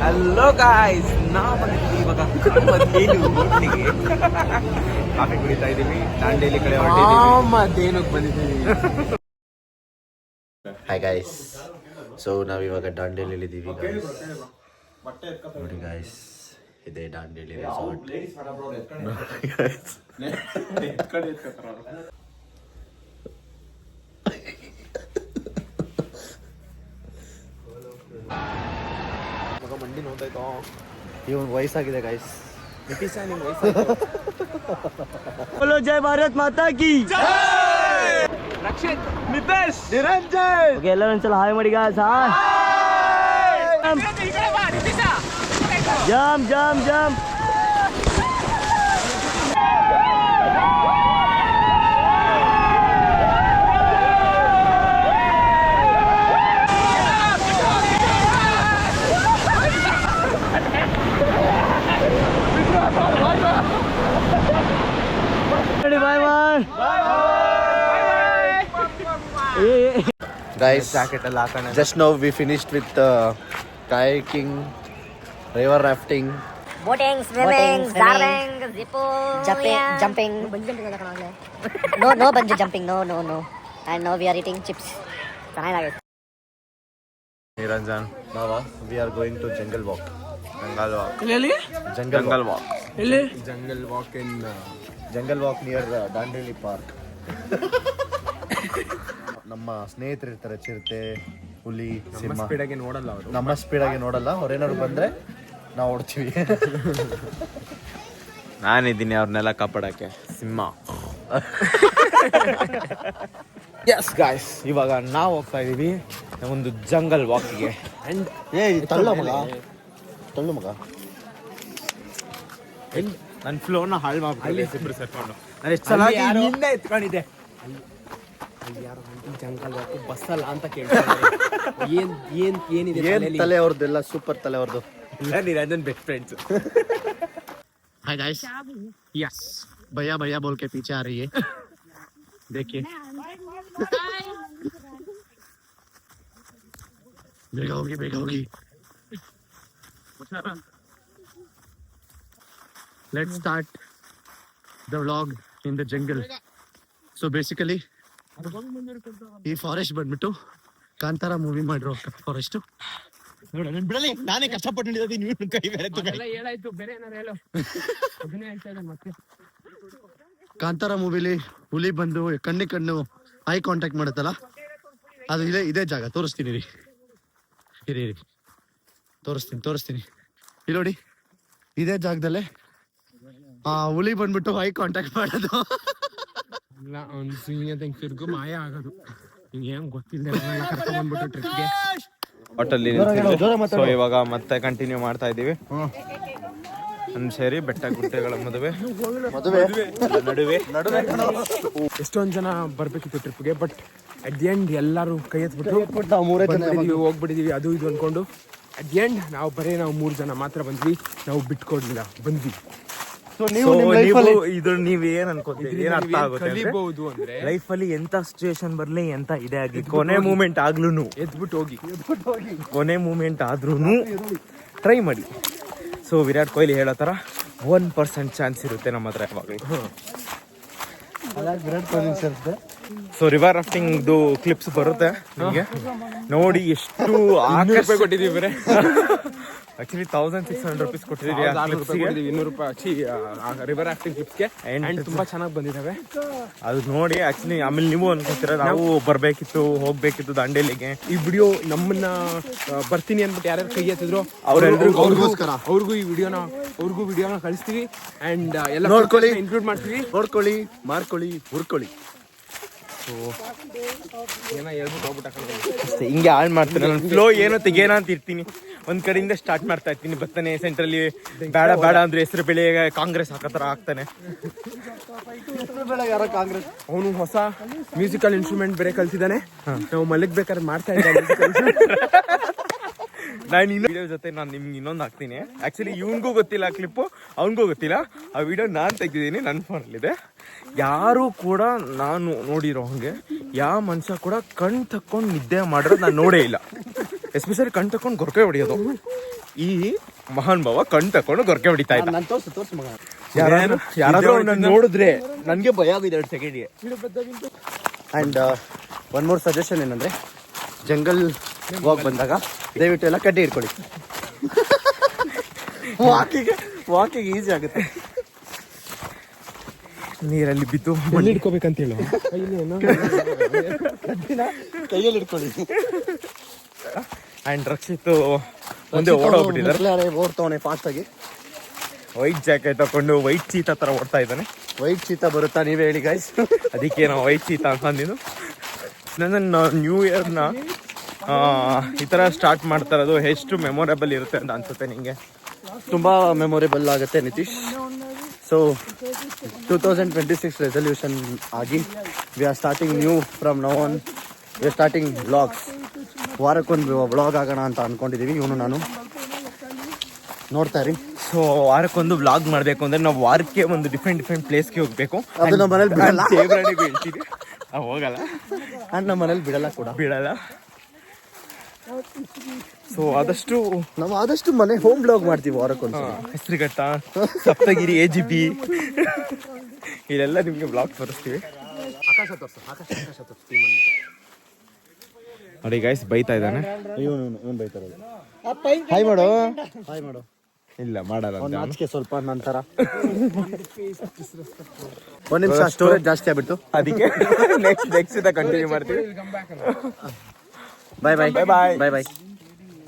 Hello guys, ನಾವು ಬಂದಿದ್ದೀವಿ ಇವಾಗ ಕಾಫಿ ಕುಡಿತಾ ಇದ್ದೀವಿ. ದಾಂಡೇಲಿ ಕಡೆ ಮತ್ತೇನಕ್ಕೆ ಬಂದಿದ್ದೀವಿ. ಹಾಯ್ ಗಾಯ್ಸ್, ಸೊ ನಾವಿವಾಗ ದಾಂಡೇಲಿ ಇದ್ದೀವಿ ನೋಡಿ ಗಾಯ್ಸ್. ಇದೆ ದಾಂಡೇಲಿ ರೆಸಾರ್ಟ್. ಮಂಡಿ ನೋಡ್ತಾಯ್ತೋ, ಇವನ್ ವಯಸ್ಸಾಗಿದೆ ಗಾಯ್ಸ್. बोलो जय भारत माता की ರಕ್ಷಿತ್, ಮಿತೇಶ್, ನಿರಂಜನ್. ಓಕೆ, ಎಲ್ಲರೂ ಒಂದ್ಸಲ ಹಾಯ್ ಮಾಡಿ guys. Hi, jump jump jump. Bye bye Guys, jacket ಎಲ್ಲ ಹಾಕೋಣ. just now we finished with kayaking, river rafting, boating, swimming, diving, zippo, jumping. No bungee jumping, no. And now we are eating chips. ಚೆನ್ನಾಗಿದೆ. Niranjan, Baba, we are going to jungle walk. Jungle walk. Jungle walk. Jungle walk in Jungle walk near Dandeli Park. ನಮ್ಮ ಸ್ನೇಹಿತರು ಇರ್ತಾರೆ, ಚಿರತೆ, ಹುಲಿ, ಸಿಂಹ. ಸ್ಪೀಡಾಗಿ ನೋಡಲ್ಲ ಅವರು. ನಮ್ಮ ಸ್ಪೀಡಾಗಿ ನೋಡಲ್ಲ. ಅವ್ರೇನಾದ್ರು ಬಂದ್ರೆ ನಾವು ಓಡ್ತೀವಿ. ನಾನಿದ್ದೀನಿ ಅವ್ರನ್ನೆಲ್ಲ ಕಾಪಾಡಕ್ಕೆ. ಸಿಂಹ. ಎಸ್ ಗಾಯ್ಸ್, ಇವಾಗ ನಾವು ಹೋಗ್ತಾ ಇದೀವಿ ಒಂದು ಜಂಗಲ್ ವಾಕಿಗೆ. ಅಂಡ್ ತಳ್ಳು ಮಗ. ನನ್ನ ಫ್ಲೋನ ಹಾಳು ಮಾಡ್ಬಿಟ್ಟು ಇಬ್ರು ಸೇರ್ಕೊಂಡು ನಾನು ಎಷ್ಟು ಸಲ ಹಿಂದೆ ಎತ್ಕೊಂಡಿದ್ದೆ. ಜಂಗಲ್ ವಾಕ್ ಬಸ್ಸಲ್ಲ ಅಂತ ಕೇಳ್ತಾರೆ. ಏನಿದೆ ಏನ್ ತಲೆ ಅವ್ರದ್ದೆಲ್ಲ ಸೂಪರ್ ತಲೆ ಅವ್ರದ್ದು. ಇಲ್ಲ, Niranjan best friends. Hi guys, yes भैया भैया बोल के पीछे आ रही है, देखिए. बेगा होगी. Let's start the vlog in the jungle. So basically ಈ ಫಾರೆಸ್ಟ್ ಬಂದ್ಬಿಟ್ಟು ಕಾಂತಾರ ಮೂವಿ ಮಾಡಿರೋ ಫಾರೆಸ್ಟ್. ಬಿಡಲಿ, ನಾನೇ ಕಷ್ಟಪಟ್ಟು ಹಿಡಿದೀನಿ, ನೀವು ಕೈ ಬೇರೆ ಹೇಳಾಯ್ತು, ಬೇರೆ ಏನಾರು ಹೇಳು. ಅದನ್ನೇ ಹೇಳ್ತಾ ಇದ್ದೆ ಮತ್ತೆ. ಕಾಂತಾರ ಮೂವಿಲಿ ಹುಲಿ ಬಂದು ಕಣ್ಣು ಐ ಕಾಂಟ್ಯಾಕ್ಟ್ ಮಾಡುತ್ತಲ್ಲ, ಅದು ಇದೇ ಜಾಗ. ತೋರಿಸ್ತೀನಿ ರೀ, ಇರಿ ತೋರಿಸ್ತೀನಿ. ಇಲ್ಲಿ ನೋಡಿ, ಇದೇ ಜಾಗದಲ್ಲೇ ಆ ಹುಲಿ ಬಂದ್ಬಿಟ್ಟು ಐ ಕಾಂಟ್ಯಾಕ್ಟ್ ಮಾಡೋದು. ಇಲ್ಲ, ಒಂದು ಸಿಂಹ ತಿರ್ಗು ಮಾಯ ಆಗೋದು. ಹಿಂಗೇನು ಗೊತ್ತಿಲ್ಲ, ಕರ್ಕೊಂಡ್ ಬಂದ್ಬಿಟ್ಟು ಟ್ರಿಪ್ಗೆ. ಹೋಟೆಲ್. ಸೊ ಇವಾಗ ಮತ್ತೆ ಕಂಟಿನ್ಯೂ ಮಾಡ್ತಾ ಇದೀವಿ. ಒಂದು ಸೇರಿ ಬೆಟ್ಟ ಗುಡ್ಡೆಗಳ ಮದುವೆ ನಡುವೆ ಎಷ್ಟೊಂದು ಜನ ಬರ್ಬೇಕಿತ್ತು ಟ್ರಿಪ್ಗೆ, ಬಟ್ ಅಟ್ ದಿ ಎಂಡ್ ಎಲ್ಲರೂ ಕೈ ಎತ್ಬಿಟ್ಟು ಹೋಗ್ಬಿಟ್ಟಿದೀವಿ ಅದು ಇದು ಅನ್ಕೊಂಡು. ಅಟ್ ದಿ ಎಂಡ್ ನಾವು 3 ಜನ ಮಾತ್ರ ಬಂದ್ವಿ. ನಾವು ಬಿಟ್ಕೊಡ್ಲಿಲ್ಲ, ಬಂದ್ವಿ. ನೀವ್ ಏನ್ ಅನ್ಕೋತೀರಿ, ಏನ್ ಅರ್ಥ ಆಗುತ್ತೆ ಅಂದ್ರೆ ಲೈಫ್ ಅಲ್ಲಿ ಎಂತ ಸಿಚುವೇಶನ್ ಬರ್ಲಿ, ಎಂತ ಇದೆ ಆಗ್ಲಿ, ಕೊನೆ ಮೂಮೆಂಟ್ ಆಗ್ಲೂನು ಎದ್ಬಿಟ್ಟು ಹೋಗಿ ಕೊನೆ ಮೂಮೆಂಟ್ ಆದ್ರೂನು ಟ್ರೈ ಮಾಡಿ. ಸೊ ವಿರಾಟ್ ಕೊಹ್ಲಿ ಹೇಳೋ ತರ 1% ಚಾನ್ಸ್ ಇರುತ್ತೆ ನಮ್ಮ ಹತ್ರ ಯಾವಾಗಲೂ. ಸೊ ರಿವರ್ ರಾಫ್ಟಿಂಗ್ ಕ್ಲಿಪ್ಸ್ ಬರುತ್ತೆ ನಿಮಗೆ ನೋಡಿ. ಎಷ್ಟು ಕೊಟ್ಟಿದೀವಿ ಬೇರೆ. ಆಕ್ಚುಲಿ 1600 rupees ಕೊಟ್ಟಿದ್ದೀವಿ. 200 ರೂಪಾಯಿ ರಿವರ್ ರಾಫ್ಟಿಂಗ್ ಕ್ಲಿಪ್ಸ್ಗೆ. ಅಂಡ್ ತುಂಬಾ ಚೆನ್ನಾಗಿ ಬಂದಿದ್ದಾವೆ ಅದು ನೋಡಿ. ಆಕ್ಚುಲಿ ಆಮೇಲೆ ನೀವು ಅನ್ಕೋತೀರ ನಾವು ಹೋಗ್ಬೇಕಿತ್ತು ದಾಂಡೇಲಿಗೆ. ಈ ವಿಡಿಯೋ ನಮ್ಮನ್ನ ಬರ್ತೀನಿ ಅಂದ್ಬಿಟ್ಟು ಯಾರ್ಯಾರು ಕೈ ಎತ್ತಿದ್ರು ಅವ್ರಿಗೂ ಈ ವಿಡಿಯೋನ ಕಳಿಸ್ತೀವಿ. ಅಂಡ್ ಎಲ್ಲ ನೋಡ್ಕೊಳ್ಳಿ, ಇನ್ಕ್ಲೂಡ್ ಮಾಡ್ತೀವಿ. ನೋಡ್ಕೊಳ್ಳಿ, ಮಾರ್ಕೊಳ್ಳಿ, ಹುರ್ಕೊಳ್ಳಿ. ಏನೋ ಹೇಳ್ಬಿಟ್ಟು ಅಷ್ಟೇ, ಹಿಂಗೆ ಹಾಳು ಮಾಡ್ತೀನಿ. ನನ್ನ ಫ್ಲೋ ಏನೋ ತೆಗೇನ ಅಂತ ಇರ್ತೀನಿ. ಒಂದ್ ಕಡೆಯಿಂದ ಸ್ಟಾರ್ಟ್ ಮಾಡ್ತಾ ಇರ್ತೀನಿ. ಬರ್ತಾನೆ ಸೆಂಟ್ರಲ್ಲಿ ಬೇಡ ಅಂದ್ರೆ ಹೆಸರು ಬೆಳೆ ಕಾಂಗ್ರೆಸ್ ಹಾಕತರ ಆಗ್ತಾನೆ. ಅವನು ಹೊಸ ಮ್ಯೂಸಿಕಲ್ ಇನ್ಸ್ಟ್ರೂಮೆಂಟ್ ಬೇರೆ ಕಲ್ತಿದ್ದಾನೆ. ನಾವು ಮಲಗ್ಬೇಕಾದ್ರೆ ಮಾಡ್ತಾ ಇದ್ದ ನಾನು ಇನ್ನೊಂದು ವಿಡಿಯೋ ಜೊತೆ ನಾನು ನಿಮ್ಗೆ ಇನ್ನೊಂದು ಹಾಕ್ತೀನಿ. ಆ್ಯಕ್ಚುಲಿ ಇವನಿಗೂ ಗೊತ್ತಿಲ್ಲ ಕ್ಲಿಪ್ಪು, ಅವನಿಗೂ ಗೊತ್ತಿಲ್ಲ. ಆ ವಿಡಿಯೋ ನಾನು ತೆಗೆದಿದ್ದೀನಿ, ನನ್ನ ಫೋನಲ್ಲಿದೆ. ಯಾರೂ ಕೂಡ ನಾನು ನೋಡಿರೋ ಹಾಗೆ ಯಾವ ಮನುಷ್ಯ ಕೂಡ ಕಣ್ ತಕ್ಕೊಂಡು ನಿದ್ದೆ ಮಾಡಿರೋದು ನಾನು ನೋಡೇ ಇಲ್ಲ. ಎಸ್ಪೆಷಲಿ ಕಣ್ ತಕ್ಕೊಂಡು ಗೊರಕೆ ಹೊಡಿಯೋದು. ಈ ಮಹಾನ್ ಭಾವ ಕಣ್ ತಕ್ಕೊಂಡು ಗೊರಕೆ ಹೊಡಿತಾ ಇದ್ದ. ನಾನು ತೋರ್ಸು ಮಗ. ಯಾರಾದ್ರೂ ನನ್ನ ನೋಡಿದ್ರೆ ನನಗೆ ಭಯ ಆಗಿದೆ 2 ಸೆಕೆಂಡ್ಗೆ. ಆ್ಯಂಡ್ ಒನ್ ಮೋರ್ ಸಜೆಷನ್ ಏನಂದರೆ, ಜಂಗಲ್ ವಾಕ್ ಬಂದಾಗ ದಯವಿಟ್ಟು ಎಲ್ಲ ಕಡ್ಡಿ ಇಟ್ಕೊಳ್ಳಿ. ವಾಕಿಗೆ ಈಸಿ ಆಗುತ್ತೆ. ನೀರಲ್ಲಿ ಬಿದ್ದು ಎಲ್ಲಿ ಇಟ್ಕೋಬೇಕಂತ ಹೇಳು. ಕೈಯಲ್ಲಿ ಇಟ್ಕೊಳ್ಳಿ. ಆ್ಯಂಡ್ ರಕ್ಷಿತ್ ಮುಂದೆ ಓಡೋಗ್ಬಿಟ್ಟಿದ್ದಾರೆ. ಓಡ್ತಾವನೆ ಫಾಸ್ಟಾಗಿ. ವೈಟ್ ಜಾಕೆಟ್ ತಗೊಂಡು ವೈಟ್ ಚೀತಾ ಥರ ಓಡ್ತಾ ಇದ್ದಾನೆ. ವೈಟ್ ಚೀತಾ ಬರುತ್ತಾ ನೀವೇ ಹೇಳಿ ಗೈಸ್. ಅದಕ್ಕೆ ನಾವು ವೈಟ್ ಚೀತಾ ಅಂತಂದಿದ್ದು. ನನ್ನ ನ್ಯೂ ಇಯರ್ನ ಈ ಥರ ಸ್ಟಾರ್ಟ್ ಮಾಡ್ತಾ ಇರೋದು ಎಷ್ಟು ಮೆಮೊರೇಬಲ್ ಇರುತ್ತೆ ಅಂತ ಅನ್ಸುತ್ತೆ ನಿಮಗೆ? ತುಂಬ ಮೆಮೊರೇಬಲ್ ಆಗುತ್ತೆ ನಿತೀಶ್. ಸೊ 2026 ರೆಸಲ್ಯೂಷನ್ ಆಗಿ we are starting new from now on. We are starting vlogs. ವಾರಕ್ಕೊಂದು ವ್ಲಾಗ್ ಆಗೋಣ ಅಂತ ಅಂದ್ಕೊಂಡಿದ್ದೀವಿ. ಇವನು ನಾನು ನೋಡ್ತಾ ಇರಿ. ಸೊ ವಾರಕ್ಕೊಂದು ವ್ಲಾಗ್ ಮಾಡಬೇಕು ಅಂದರೆ ನಾವು ವಾರಕ್ಕೆ ಒಂದು ಡಿಫ್ರೆಂಟ್ ಪ್ಲೇಸ್ಗೆ ಹೋಗಬೇಕು. ಅದು ನಮ್ಮ ಮನೇಲಿ ಬಿಡಲ್ಲ. ದೇವರಾಣಿಗೂ ಹೇಳ್ತೀವಿ, ಹೋಗಲ್ಲ. ಆ್ಯಂಡ್ ನಮ್ಮ ಮನೇಲಿ ಬಿಡಲ್ಲ. ಸೊ ನಾವು ಆದಷ್ಟು ಮನೆ ಹೋಮ್ ಬ್ಲಾಗ್ ಮಾಡ್ತೀವಿ ವಾರಕ್ಕೊಂದು. ಹೆಸರುಘಟ್ಟ, ಸಪ್ತಗಿರಿ, AGP ಇಲ್ಲೆಲ್ಲ ನಿಮಗೆ ಬ್ಲಾಗ್ ತೋರಿಸ್ತೀವಿ. ನೋಡಿ ಗೈಸ್ ಬೈತಾ ಇದ್ದಾನೆ. ಇವನು ಬೈತಾರ. ಹಾಯ್ ಮಾಡು. ಇಲ್ಲ ಮಾಡಲ್ಲ ಅಂತ. ನಾಚಿಕೆ ಸ್ವಲ್ಪ ನಂತರ. ಒಂದು ನಿಮಿಷ ಸ್ಟೋರೇಜ್ ಜಾಸ್ತಿ ಆಗ್ಬಿಡ್ತು, ಅದಕ್ಕೆ ನೆಕ್ಸ್ಟ್ ಕಂಟಿನ್ಯೂ ಮಾಡ್ತೀವಿ. ಬಾಯ್.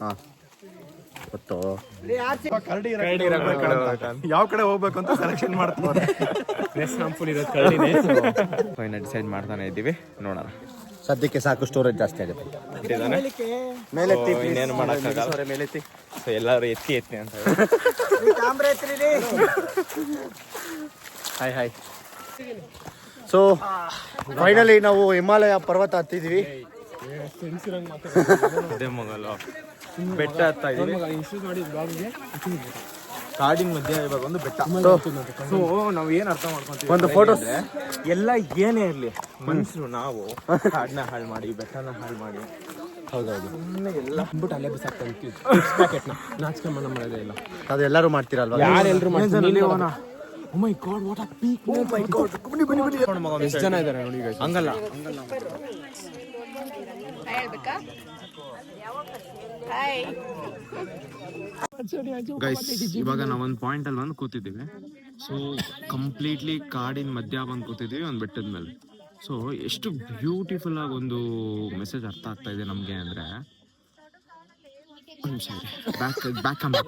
ಹಾಂ ಗೊತ್ತು. ಯಾವ ಕಡೆ ಹೋಗ್ಬೇಕು ಅಂತ ಸೆಲೆಕ್ಷನ್ ಮಾಡ್ತಾರೆ. ಫೈನಲ್ ಡಿಸೈಡ್ ಮಾಡ್ತಾನೆ ಇದ್ದೀವಿ, ನೋಡೋಣ. ಸದ್ಯಕ್ಕೆ ಸಾಕು, ಸ್ಟೋರೇಜ್ ಜಾಸ್ತಿ ಆಗುತ್ತೆ. ಮೇಲೆತ್ತಿ, ಇನ್ನೇನು ಮಾಡೋಕ್ಕಾಗಲ್ಲ. ಮೇಲೆತ್ತಿ. ಸೊ ಎಲ್ಲರೂ ಎತ್ತಿ ಅಂತ ಹಾಯ್. ಸೊ ಫೈನಲಿ ನಾವು ಹಿಮಾಲಯ ಪರ್ವತ ಹತ್ತಿದ್ವಿ. ಅದೇ ಮಗಲ್ಲ ಬೆಟ್ಟ ಹತ್ತಾ ಇದೀವಿ. ಕಾಡಿನ ಮಧ್ಯೆ ಇವಾಗ ಒಂದು ಬೆಟ್ಟ. ಸೊ ನಾವು ಏನ್ ಅರ್ಥ ಮಾಡ್ಕೊಂತೀವಿ, ಒಂದು ಫೋಟೋಸ್ ಎಲ್ಲ ಏನೇ ಇರ್ಲಿ, ಮನುಷ್ಯರು ನಾವು ಕಾಡನ್ನ ಹಾಳು ಮಾಡಿ, ಬೆಟ್ಟನ ಹಾಳು ಮಾಡಿ, ಹೌದೌದು, ಎಲ್ಲ ಬಿಟ್ಟು ಅಲ್ಲೇ ಬಿಸಾಕ್ತೀವಿ. ನಾಚಿಕೆ ಮಾಡೋದೇ ಇಲ್ಲ. ಅದು ಎಲ್ಲರೂ ಮಾಡ್ತೀರಲ್ವಾ? ಯಾರೆಲ್ಲರೂ ಎಷ್ಟು ಜನ ಇದ್ದಾರೆ ನೋಡಿ. ಹಂಗಲ್ಲ ಗೈಸ್, ಇವಾಗ ನಾವೊಂದು ಪಾಯಿಂಟ್ ಅಲ್ಲಿ ಬಂದು ಕೂತಿದ್ದೀವಿ. ಸೊ ಕಂಪ್ಲೀಟ್ಲಿ ಕಾಡಿನ ಮಧ್ಯ ಬಂದು ಕೂತಿದ್ದೀವಿ ಒಂದು ಬೆಟ್ಟದ ಮೇಲೆ. ಸೊ ಎಷ್ಟು ಬ್ಯೂಟಿಫುಲ್ ಆಗಿ ಒಂದು ಮೆಸೇಜ್ ಅರ್ಥ ಆಗ್ತಾ ಇದೆ ನಮಗೆ ಅಂದರೆ, ಒಂದು ನಿಮಿಷ ಬ್ಯಾಕ್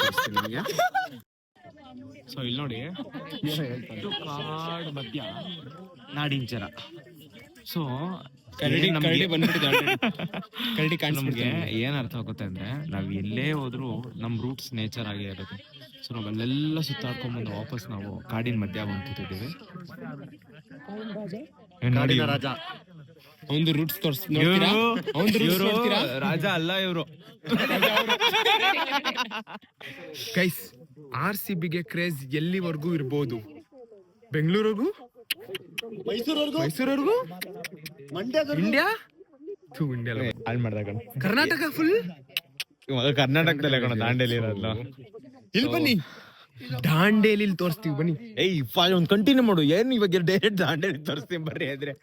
ತೋರಿಸ್ತೀನಿ ನಿಮಗೆ. ಸೊ ಇಲ್ಲಿ ನೋಡಿ, ಕಾಡು ಮಧ್ಯ ನಾಡಿನ ಜನ. ಸೊ ನಮ್ಗೆ ಏನ್ ಅರ್ಥ ಆಗುತ್ತೆ ಅಂದ್ರೆ, ನಾವ್ ಎಲ್ಲೇ ಹೋದ್ರು ನಮ್ ರೂಟ್ಸ್ ನೇಚರ್ ಆಗೇ ಇರುತ್ತೆ. ಸೊ ನಾವೆಲ್ಲ ಸುತ್ತಾಡ್ಕೊಂಡ್ಬಂದು ವಾಪಸ್ ನಾವು ಕಾಡಿನ ಮಧ್ಯ ಬಂದ್ತಿದ್ದೀವಿ. ರಾಜ ಒಂದು ರೂಟ್ಸ್ ರಾಜ ಅಲ್ಲ ಇವರು. ಗೈಸ್, RCBಗೆ ಕ್ರೇಜ್ ಎಲ್ಲಿವರೆಗೂ ಇರ್ಬೋದು? ಬೆಂಗಳೂರಿಗೂ, ಮೈಸೂರವರೆಗೂ, ಇಂಡಿಯಾ ಹಾಳು ಮಾಡ್ದಾಗ ಕರ್ನಾಟಕ ಫುಲ್. ಇವಾಗ ಕರ್ನಾಟಕದಲ್ಲೇ ಕಣ ದಾಂಡೇಲಿ ಇರೋದು. ಇಲ್ಲಿ ಬನ್ನಿ, ದಾಂಡೇಲಿ ತೋರಿಸ್ತೀವಿ ಬನ್ನಿ. ಒಂದು ಕಂಟಿನ್ಯೂ ಮಾಡು. ಏನ್ ಇವಾಗ ಡೈರೆಕ್ಟ್ ದಾಂಡೇಲಿ ತೋರಿಸ್ತೀವಿ ಬರ್ರಿ ಅಂದ್ರೆ.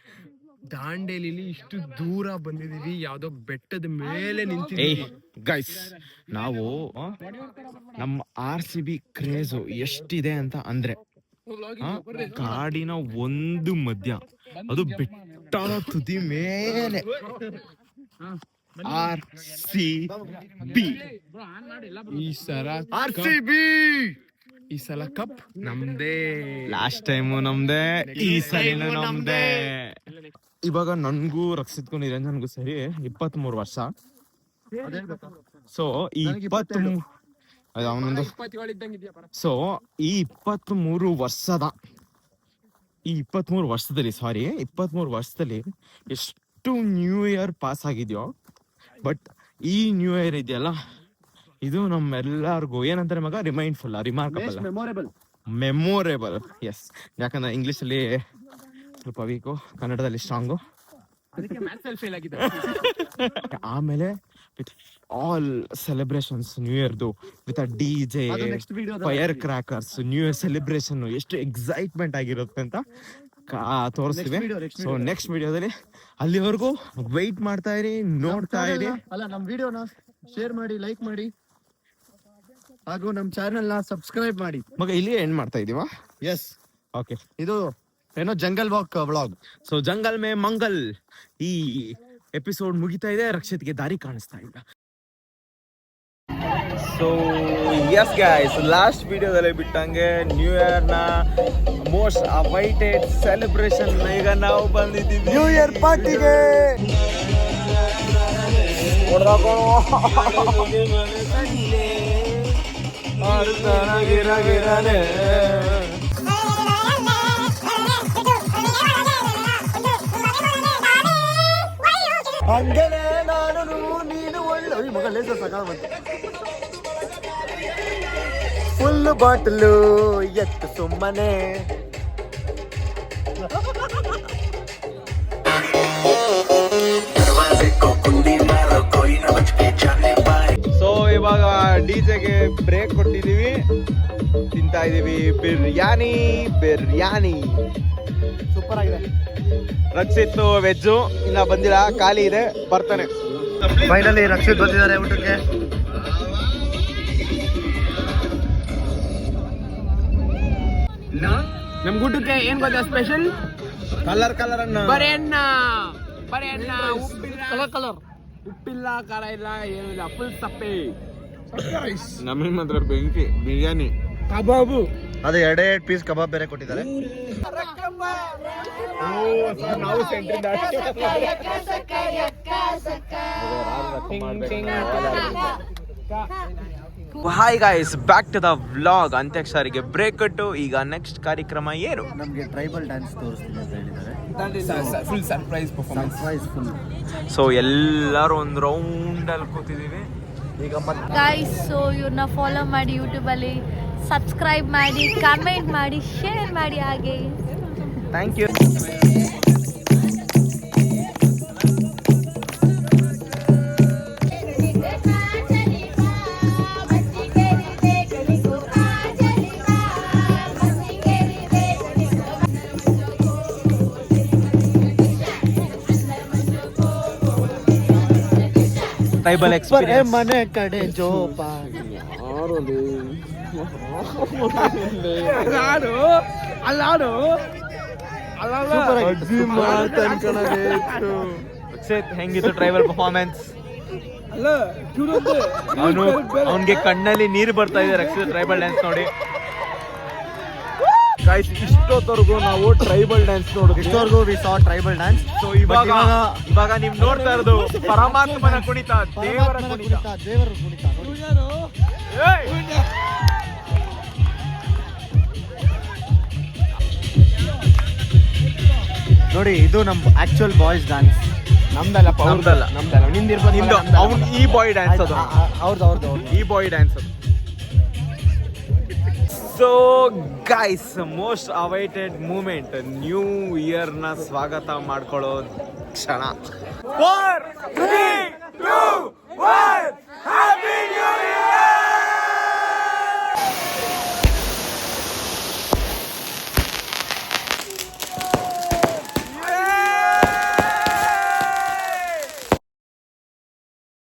ದಾಂಡೇಲಿಲಿ ಇಷ್ಟು ದೂರ ಬಂದಿದೀವಿ, ಯಾವ್ದೋ ಬೆಟ್ಟದ ಮೇಲೆ ನಿಂತಿದ್ದೀವಿ. ಗೈಸ್, ನಾವು ನಮ್ಮ RCB ಕ್ರೇಜು ಎಷ್ಟಿದೆ ಅಂತ ಅಂದ್ರೆ, ಕಾಡಿನ ಒಂದು ಮಧ್ಯ, ಅದು ಬೆಟ್ಟದ ತುದಿ ಮೇಲೆ RCB. ಈ ಸಲ ಕಪ್ ನಮ್ದೇ. ಲಾಸ್ಟ್ ಟೈಮು ನಮ್ದೇ, ಈ ಸಲಿನೂ ನಮ್ದೇ. ಇವಾಗ ನನ್ಗೂ ರಕ್ಷಿತ್ಗೂ ನಿರಂಜನ್ಗೂ ಸರಿ 23 ವರ್ಷ. ಸೊ ಈ 23 ವರ್ಷದಲ್ಲಿ ಎಷ್ಟು ನ್ಯೂ ಇಯರ್ ಪಾಸ್ ಆಗಿದ್ಯೋ, ಬಟ್ ಈ ನ್ಯೂ ಇಯರ್ ಇದೆಯಲ್ಲ, ಇದು ನಮ್ಮೆಲ್ಲರಿಗೂ ಏನಂತಾರೆ ಮಗ ರಿಮೈಂಡ್ಫುಲ್ ರಿಮಾರ್ಕಬಲ್ ಮೆಮೊರೇಬಲ್ ಎಸ್. ಯಾಕಂದ್ರೆ ಇಂಗ್ಲೀಷಲ್ಲಿ ಸ್ವಲ್ಪ ವೀಕು, ಕನ್ನಡದಲ್ಲಿ ಸ್ಟ್ರಾಂಗು. ಅದಕ್ಕೆ ಮ್ಯಾಥ್ಸ್ ಅಲ್ಲಿ ಫೇಲ್ ಆಗಿದೆ. ಆಮೇಲೆ ವಿತ್ ಆಲ್ ಸೆಲೆಬ್ರೇಷನ್ಸ್ ನ್ಯೂ ಇಯರ್ದು with DJ, firecrackers, new year celebration ಎಷ್ಟು ಎಕ್ಸೈಟ್ಮೆಂಟ್ ಆಗಿರುತ್ತೆ ಅಂತ ತೋರಿಸ್ತೀವಿ. ಸೊ ನೆಕ್ಸ್ಟ್ ವಿಡಿಯೋದಲ್ಲಿ ಅಲ್ಲಿವರೆಗೂ ವೆಯ್ಟ್ ಮಾಡ್ತಾ ಇರಿ, ನೋಡ್ತಾ ಇರಿ. ಅಲ್ಲ ನಮ್ ವಿಡಿಯೋನ ಶೇರ್ ಮಾಡಿ, ಲೈಕ್ ಮಾಡಿ, ಹಾಗೂ ನಮ್ ಚಾನೆಲ್ ನ ಸಬ್ಸ್ಕ್ರೈಬ್ ಮಾಡಿ. ಮಗ ಇಲ್ಲಿ ಎಂಡ್ ಮಾಡ್ತಾ ಇದೀವಾ? S, okay. ಇದು ಏನೋ jungle walk vlog. So jungle ಮೇ ಮಂಗಲ್ ಈ ಎಪಿಸೋಡ್ ಮುಗಿತಾ ಇದೆ. ರಕ್ಷಿತ್ಗೆ ದಾರಿ ಕಾಣಿಸ್ತಾ ಇಲ್ಲ. ಸೊ ಎಸ್ ಗೈಸ್, ಲಾಸ್ಟ್ ವಿಡಿಯೋದಲ್ಲಿ ಬಿಟ್ಟಂಗೆ ನ್ಯೂ ಇಯರ್ ನ ಮೋಸ್ಟ್ ಅವೈಟೆಡ್ ಸೆಲೆಬ್ರೇಷನ್ ಈಗ ನಾವು ಬಂದಿದ್ದೀವಿ ನ್ಯೂ ಇಯರ್ ಪಾರ್ಟಿಗೆ. ಹಂಗೇನೆ ನಾನು ನೀನು ಒಳ್ಳೆ ಮಗಳೇ ಸಕಾಲ ಫುಲ್ ಬಾಟಲು ಎತ್ತು ಸುಮ್ಮನೆ. ಸೊ ಇವಾಗ ಡಿಜೆಗೆ ಬ್ರೇಕ್ ಕೊಟ್ಟಿದೀವಿ, ತಿಂತಾ ಇದೀವಿ ಬಿರಿಯಾನಿ. ಸೂಪರ್ ಆಗಿದೆ. ರಕ್ಷಿತ್ ವೆಜ್ಜು ಇನ್ನ ಬಂದಿಲ್ಲ, ಖಾಲಿ ಇದೆ, ಬರ್ತಾನೆ. ಫೈನಲಿ ರಕ್ಷಿತ್ ಬಂದಿದ್ದಾರೆ ಊಟಕ್ಕೆ. ನಮ್ ಊಟಕ್ಕೆ ಏನ್ ಗೊತ್ತಾ ಸ್ಪೆಷಲ್? ಕಲರ್ ಅನ್ನ ಬರೀ ಅನ್ನ ಉಪ್ಪಿಲ್ಲ, ಖಾರ ಇಲ್ಲ, ಏನಿಲ್ಲ, ಫುಲ್ ಸಪ್ಪೆ. ನಮಗೆ ಮಾತ್ರ ಬೆಂಕಿ ಬಿರಿಯಾನಿ ಕಬಾಬು. ಅದು 2 ಪೀಸ್ ಕಬಾಬ್ ಬೇರೆ ಕೊಟ್ಟಿದ್ದಾರೆ. ನಾವು ಸೆಂಟ್ರಿಂದ hi guys, back to the vlog. ಅಂತ್ಯಾಕ್ಷರಿಗೆ ಬ್ರೇಕ್ ಕೊಟ್ಟು ಈಗ ನೆಕ್ಸ್ಟ್ ಕಾರ್ಯಕ್ರಮ ಏನು? ನಮಗೆ ಟ್ರೈಬಲ್ ಡ್ಯಾನ್ಸ್ ತೋರಿಸ್ತೀನಿ ಅಂತ ಹೇಳಿದ್ದಾರೆ. Full surprise performance. ಸೊ ಎಲ್ಲರೂ ಒಂದು ರೌಂಡ್ ಅಲ್ಲಿ ಕೂತಿದೀವಿ ಈಗ. ಗೈಸ್, ಸೊ ಇವ್ರನ್ನ ಫಾಲೋ ಮಾಡಿ, ಯೂಟ್ಯೂಬಲ್ಲಿ ಸಬ್ಸ್ಕ್ರೈಬ್ ಮಾಡಿ, ಕಮೆಂಟ್ ಮಾಡಿ, ಶೇರ್ ಮಾಡಿ. ಹಾಗೆ ಥ್ಯಾಂಕ್ ಯು. ಟ್ರೈಬಲ್ ಎಕ್ಸ್ಪೀರಿಯನ್ಸ್ ಮನೆ ಕಡೆ ಜೋಪ ಹೆಂಗಿತ್ತು ಟ್ರೈಬಲ್ ಪರ್ಫಾರ್ಮೆನ್ಸ್? ಅವನಿಗೆ ಕಣ್ಣಲ್ಲಿ ನೀರು ಬರ್ತಾ ಇದೆ ರಕ್ಷಿತ್ ಟ್ರೈಬಲ್ ಡ್ಯಾನ್ಸ್ ನೋಡಿ. ಗೈಸ್, ಇಷ್ಟೊತ್ತವರೆಗೂ ನಾವು ಟ್ರೈಬಲ್ ಡ್ಯಾನ್ಸ್ ನೋಡಿದ್ವಿ. ಇಷ್ಟವರೆಗೂ we saw tribal dance. So ಇವಾಗ ನೀವು ನೋಡ್ತಾ ಇರೋದು ಪರಮಾತ್ಮನ ಕುಣಿತ, ದೇವರ ಕುಣಿತ. ಏಯ್! ನೋಡಿ, ಇದು ನಮ್ ಆಕ್ಚುಯಲ್ ಬಾಯ್ಸ್ ಡ್ಯಾನ್ಸ್. ನಮ್ದಲ್ಲ, ಅವ್ರದಲ್ಲ, ನಿಂದಿರ್ಬೋದು. ಅವ್ನು ಈ ಬಾಯ್ ಡ್ಯಾನ್ಸ್ ಅದು, ಅವ್ರದ್ದು ಈ ಬಾಯ್ ಡ್ಯಾನ್ಸ್ ಅದು. So guys, most awaited moment, new year ನ ಸ್ವಾಗತ ಮಾಡ್ಕೊಳ್ಳೋ ಕ್ಷಣ. 4, 3, 2, 1 happy new year!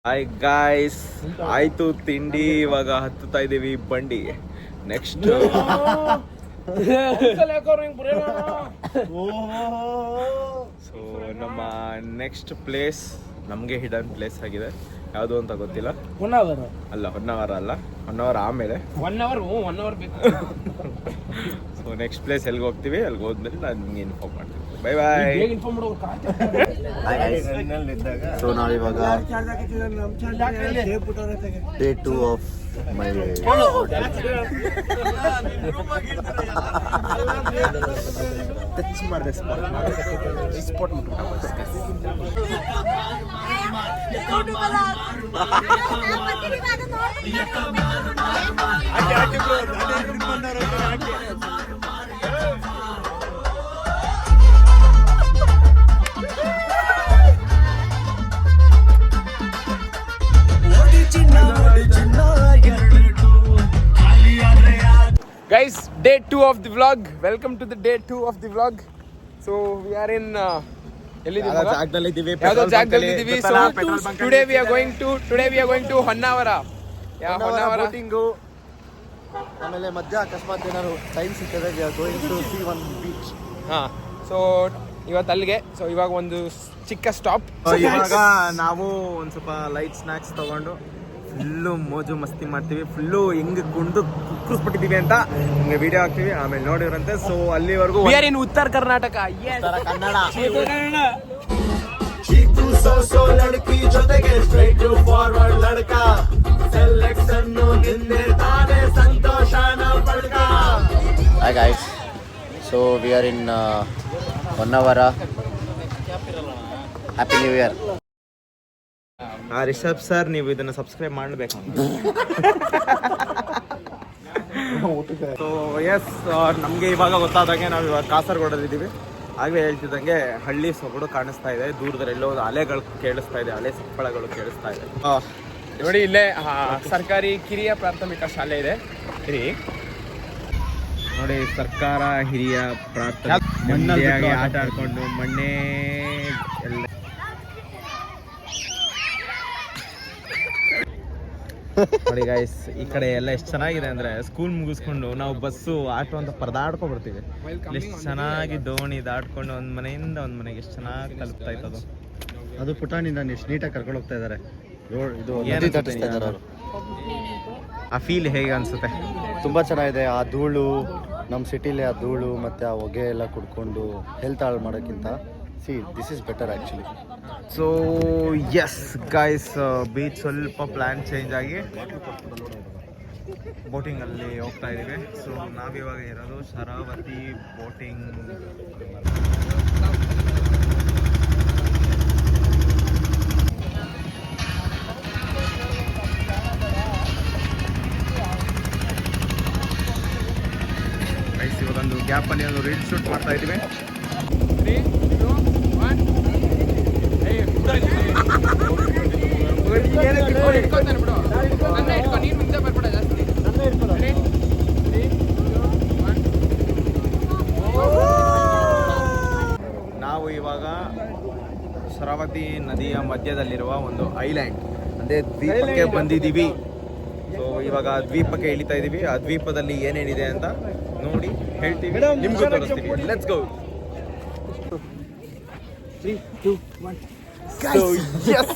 Hi guys, ಆಯ್ತು ತಿಂಡಿ, ಇವಾಗ ಹತ್ತುತ್ತಾ ಇದೀವಿ ಬಂಡಿಗೆ. ನೆಕ್ಸ್ಟ್ ಸೊ ನಮ್ಮ ನೆಕ್ಸ್ಟ್ ಪ್ಲೇಸ್ ನಮಗೆ ಹಿಡನ್ ಪ್ಲೇಸ್ ಆಗಿದೆ. ಯಾವುದು ಅಂತ ಗೊತ್ತಿಲ್ಲ. ಹೊನ್ನಾವರ ಅಲ್ಲ, ಹೊನ್ನಾವರ ಆಮೇಲೆ 1 ಅವರ್ ಬೇಕು. ಸೊ ನೆಕ್ಸ್ಟ್ ಪ್ಲೇಸ್ ಎಲ್ಲಿಗೆ ಹೋಗ್ತೀವಿ, ಅಲ್ಲಿಗೆ ಹೋದ್ಮೇಲೆ ನಾನು ನಿಮ್ಗೆ ಇನ್ಫಾರ್ಮ್ ಮಾಡ್ತೀನಿ. Bye bye. ಸೊ ನಾವಿವಾಗ ಡೇ 2 ಆಫ್ ಮೈ ಟಚ್ ಮಾಡಿದೆ spot Guys, day 2 of the vlog. Welcome to the day 2 of the vlog. So we are in ಯಾವ್ದೋ ಜಾಗದಲ್ಲಿ ಇದೀವಿ. So today we are going to Honnavar. Honnavar ಆಮೇಲೆ ಮಧ್ಯ ಅಕಸ್ಮಾತ್ ಏನಾದ್ರು ಟೈಮ್ ಸಿಕ್ಕಿದ್ರೆ we are going to see one beach. So ಇವತ್ತು ಅಲ್ಲಿಗೆ. ಸೊ ಇವಾಗ ಒಂದು ಚಿಕ್ಕ ಸ್ಟಾಪ್. ಇವಾಗ ನಾವು ಒಂದ್ ಸ್ವಲ್ಪ ಲೈಟ್ ಸ್ನಾಕ್ಸ್ ತಗೊಂಡು ಫುಲ್ಲು ಮೋಜು ಮಸ್ತಿ ಮಾಡ್ತೀವಿ. ಫುಲ್ಲು ಹೆಂಗ್ ಕುಂಡು ಕುಕ್ಕರಿಸ್ಬಿಟ್ಟಿದೀವಿ ಅಂತ ನಿಮ್ಗೆ ವಿಡಿಯೋ ಹಾಕ್ತೀವಿ, ಆಮೇಲೆ ನೋಡಿರಂತೆ. ಸೊ ಅಲ್ಲಿವರೆಗೂ We are in ಉತ್ತರ ಕರ್ನಾಟಕ. Yes. ಲಡ್ಕಿ ಜೊತೆಗೆ ಸ್ಟ್ರೈಟ್ ಫಾರ್ವರ್ಡ್ ಲಡ್ಕ ಸೆಲೆಕ್ಷನ್ ನಿನ್ನೆ ತಾನೇ ಸಂತೋಷನ ಪಡ್ಕ. Hi guys, so we are in Honnavar. Happy New Year. Rishab sir, ನೀವು ಇದನ್ನ ಸಬ್ಸ್ಕ್ರೈಬ್ ಮಾಡಬೇಕು. ಸೊ ಎಸ್, ನಮಗೆ ಇವಾಗ ಗೊತ್ತಾದಂಗೆ ನಾವು ಇವಾಗ ಕಾಸರಗೋಡಲ್ಲಿದ್ದೀವಿ. ಆಗಲೇ ಹೇಳ್ತಿದ್ದಂಗೆ ಹಳ್ಳಿ ಸೊಗಡು ಕಾಣಿಸ್ತಾ ಇದೆ. ದೂರದಲ್ಲಿ ಎಲ್ಲೋ ಅಲೆಗಳು ಕೇಳಿಸ್ತಾ ಇದೆ, ಅಲೆ ಸಪ್ಪಳಗಳು ಕೇಳಿಸ್ತಾ ಇದೆ. ನೋಡಿ ಇಲ್ಲೇ ಸರ್ಕಾರಿ ಕಿರಿಯ ಪ್ರಾಥಮಿಕ ಶಾಲೆ ಇದೆ. ನೋಡಿ, ಸರ್ಕಾರ ಹಿರಿಯ ಪ್ರಾಥಮಿಕ ಆಟ ಆಡ್ಕೊಂಡು ಮಣ್ಣೆ ಎಲ್ಲ. ನೋಡಿ ಗೈಸ್, ಈ ಕಡೆ ಎಲ್ಲ ಎಷ್ಟು ಚೆನ್ನಾಗಿದೆ ಅಂದ್ರೆ, ಸ್ಕೂಲ್ ಮುಗಿಸ್ಕೊಂಡು ನಾವು ಬಸ್ಸು ಆಟೋ ಅಂತ ಪರದಾಡ್ಕೊಂಡು ಬರ್ತೀವಿ. ಎಷ್ಟು ಚೆನ್ನಾಗಿ ದೋಣಿ ದಾಟ್ಕೊಂಡು ಒಂದ್ ಮನೆಯಿಂದ ಒಂದ್ ಮನೆಗೆ ಎಷ್ಟು ಚೆನ್ನಾಗಿ ತಲುಪ್ತಾ ಇತ್ತು. ಅದು ಪುಟಾಣಿಂದ ಎಷ್ಟು ನೀಟಾಗಿ ಕರ್ಕೊಂಡು ಹೋಗ್ತಾ ಇದ್ದಾರೆ. ಇದು ನದಿ ದಾಟಿಸ್ತಾ ಇದ್ದಾರೆ ಅವರು. ಆ ಫೀಲ್ ಹೇಗೆ ಅನ್ಸುತ್ತೆ? ತುಂಬಾ ಚೆನ್ನಾಗಿದೆ. ಆ ಧೂಳು, ನಮ್ಮ ಸಿಟಿಲಿ ಆ ಧೂಳು ಮತ್ತೆ ಆ ಹೊಗೆ ಎಲ್ಲ ಕುಡ್ಕೊಂಡು ಹೆಲ್ತ್ ಹಾಳು ಮಾಡೋಕ್ಕಿಂತ this is better actually. So yes guys, beach ಸ್ವಲ್ಪ ಪ್ಲ್ಯಾನ್ ಚೇಂಜ್ ಆಗಿ ಬೋಟಿಂಗಲ್ಲಿ ಹೋಗ್ತಾ ಇದ್ದೀವಿ. ಸೊ ನಾವಿವಾಗ ಇರೋದು ಶರಾವತಿ ಬೋಟಿಂಗ್. ಗೈಸ್, ಇವಾಗೊಂದು ಗ್ಯಾಪಲ್ಲಿ ಒಂದು ರೀಲ್ ಶೂಟ್ ಮಾಡ್ತಾ ಇದ್ದೀವಿ. 3, 2, 1. ಇಟ್ಕೊತಾನೆ ಬಿಡು. ನನ್ನ ಇಟ್ಕೊ, ನೀನು ಮುಂದೆ ಬರ್ಬೇಡ ಜಾಸ್ತಿ. 3, 2, 1. ನಾವು ಇವಾಗ ಶರಾವತಿ ನದಿಯ ಮಧ್ಯದಲ್ಲಿರುವ ಒಂದು ಐಲ್ಯಾಂಡ್ ಅಂದರೆ ದ್ವೀಪಕ್ಕೆ ಬಂದಿದ್ದೀವಿ. ಸೊ ಇವಾಗ ದ್ವೀಪಕ್ಕೆ ಇಳಿತಾ ಇದ್ದೀವಿ. ಆ ದ್ವೀಪದಲ್ಲಿ ಏನೇನಿದೆ ಅಂತ ನೋಡಿ ಹೇಳ್ತೀವಿ, ನಿಮ್ಗೂ ತೋರಿಸ್ತೀವಿ. Let's go. 3, 2, 1. So yes.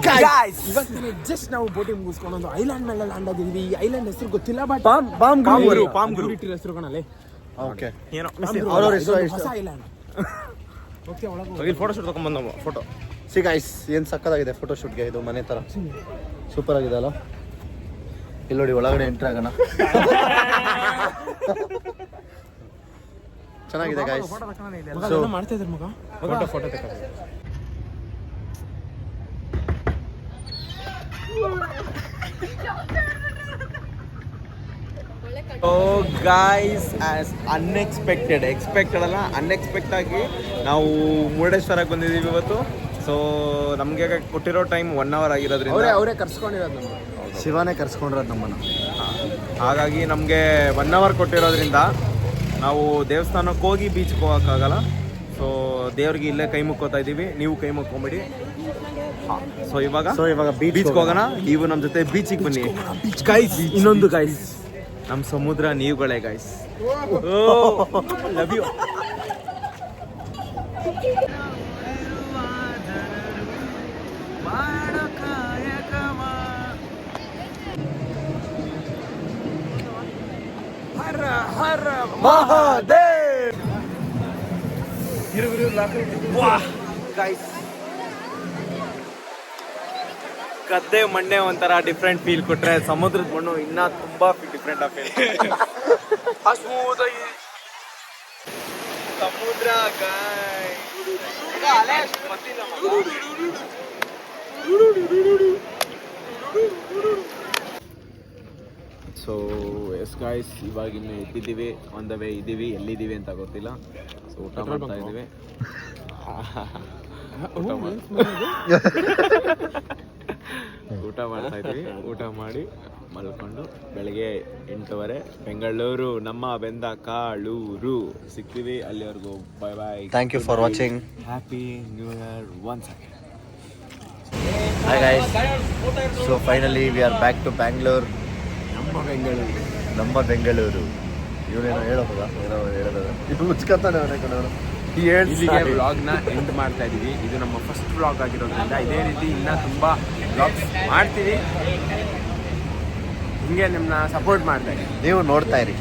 Guys, ಇವತ್ತು ಜಸ್ಟ್ ನಾವು ಬೋಟಿಂಗ್ ಮುಗಿಸ್ಕೊಂಡು ಒಂದು ಐಲ್ಯಾಂಡ್ ಮೇಲೆ ಲ್ಯಾಂಡ್ ಆಗಿದ್ವಿ. ಈ ಐಲ್ಯಾಂಡ್ ಹೆಸರು ಗೊತ್ತಿಲ್ಲ, ಬಟ್ ಪಾಮ್ ಗುರು ಇಟ್ಟಿರೋ ಹೆಸರು ಕಣಲೆ. ಓಕೆ, ಏನೋ ಹೊಸ ಐಲ್ಯಾಂಡ್. ಓಕೆ, ಒಳಗೆ ಫೋಟೋ ಶೂಟ್ ತಗೊಂಡ್ ಬಂದ ಫೋಟೋ. ಸಿ ಗೈಸ್, ಏನು ಸಕ್ಕತ್ತಾಗಿದೆ ಫೋಟೋ ಶೂಟ್ಗೆ. ಇದು ಮನೆ ಥರ ಸೂಪರ್ ಆಗಿದೆ ಅಲ್ಲ. ಇಲ್ಲಿ ನೋಡಿ, ಒಳಗಡೆ ಎಂಟ್ರಿ ಆಗೋಣ. ಚೆನ್ನಾಗಿದೆ ಗೈಸ್. ಮಾಡ್ತಾ ಇದ್ದಾರೆ ಮಗ. ಫೋಟೋ ತಗೊಂಡು ಗಾಯ್ಸ್, ಆಸ್ ಎಕ್ಸ್ಪೆಕ್ಟೆಡ್ ಅಲ್ಲ, ಅನ್ಎಕ್ಸ್ಪೆಕ್ಟ್ ಆಗಿ ನಾವು ಮುರುಡೇಶ್ವರಕ್ಕೆ ಬಂದಿದ್ದೀವಿ ಇವತ್ತು. ಸೊ ನಮಗೆ ಕೊಟ್ಟಿರೋ ಟೈಮ್ 1 hour ಆಗಿರೋದ್ರಿಂದ ಅವರೇ ಕರ್ಸ್ಕೊಂಡಿರೋದು ನಮ್ಮ ಶಿವಾನೇ ಕರ್ಸ್ಕೊಂಡಿರೋದು ನಮ್ಮನ್ನು. ಹಾಗಾಗಿ ನಮಗೆ 1 hour ಕೊಟ್ಟಿರೋದ್ರಿಂದ ನಾವು ದೇವಸ್ಥಾನಕ್ಕೆ ಹೋಗಿ ಬೀಚ್ಗೆ ಹೋಗೋಕ್ಕಾಗಲ್ಲ. ಸೊ ದೇವ್ರಿಗೆ ಇಲ್ಲೇ ಕೈ ಮುಕ್ಕೋತಾ ಇದ್ದೀವಿ, ನೀವು ಕೈ ಮುಕ್ಕೊಂಬಿಡಿ. ಸೊ ಇವಾಗ ಬೀಚ್ಗೆ ಹೋಗೋಣ. ನೀವು ನಮ್ಮ ಜೊತೆ ಬೀಚಿಗೆ ಬನ್ನಿ ಗೈಸ್. ಇನ್ನೊಂದು ಗೈಸ್, ನಮ್ಮ ಸಮುದ್ರ ನೀವುಗಳೇ guys. Love you. Har Har Mahadev. Guys, ಗದ್ದೆ ಮಣ್ಣೆ ಒಂಥರ ಡಿಫ್ರೆಂಟ್ ಫೀಲ್ ಕೊಟ್ರೆ, ಸಮುದ್ರದ ಮಣ್ಣು ಇನ್ನ ತುಂಬಾ ಡಿಫ್ರೆಂಟ್ ಆಗಿ ಫೀಲ್. ಸಮುದ್ರ ಗಾಯ್ ಸೊ ಎಸ್ ಗಾಯ್ಸ್, ಇವಾಗ ಇನ್ನು ಎದ್ದಿದ್ದೀವಿ, ಆನ್ ದ ವೇ ಇದ್ದೀವಿ. ಎಲ್ಲಿದ್ದೀವಿ ಅಂತ ಗೊತ್ತಿಲ್ಲ. ಸೊ ಊಟ ಮಾಡ್ತಾ ಇದ್ದೀವಿ. ಊಟ ಮಾಡ್ತಾ ಇದ್ವಿ. ಊಟ ಮಾಡಿ ಮಲ್ಕೊಂಡು ಬೆಳಗ್ಗೆ 8:30 ಬೆಂಗಳೂರು, ನಮ್ಮ ಬೆಂದ ಕಾಳೂರು ಸಿಗ್ತೀವಿ. ಅಲ್ಲಿವರೆಗೂ bye bye. Thank you for watching. Happy new year once again. Hi guys, so finally we are back to Bangalore. ನಮ್ಮ ಬೆಂಗಳೂರು. ಇವನೇನೋ ಹೇಳೋದ, ಏನೋ ಹೇಳೋದ, ಇದು ಮುಚ್ಕತ್ತಾನೆ ಅವನೇ ಕಣವರು. ಇಲ್ಲಿಗೆ ವ್ಲಾಗ್ನ ಎಂಡ್ ಮಾಡ್ತಾ ಇದೀವಿ. ಇದು ನಮ್ಮ ಫಸ್ಟ್ ವ್ಲಾಗ್ ಆಗಿರೋದ್ರಿಂದ ಇದೇ ರೀತಿ ಇನ್ನೂ ತುಂಬ ವ್ಲಾಗ್ಸ್ ಮಾಡ್ತೀವಿ. ಹಿಂಗೆ ನಿಮ್ಮನ್ನ ಸಪೋರ್ಟ್ ಮಾಡ್ತಾ ಇದ್ದೀವಿ. ನೀವು ನೋಡ್ತಾ ಇರಿ.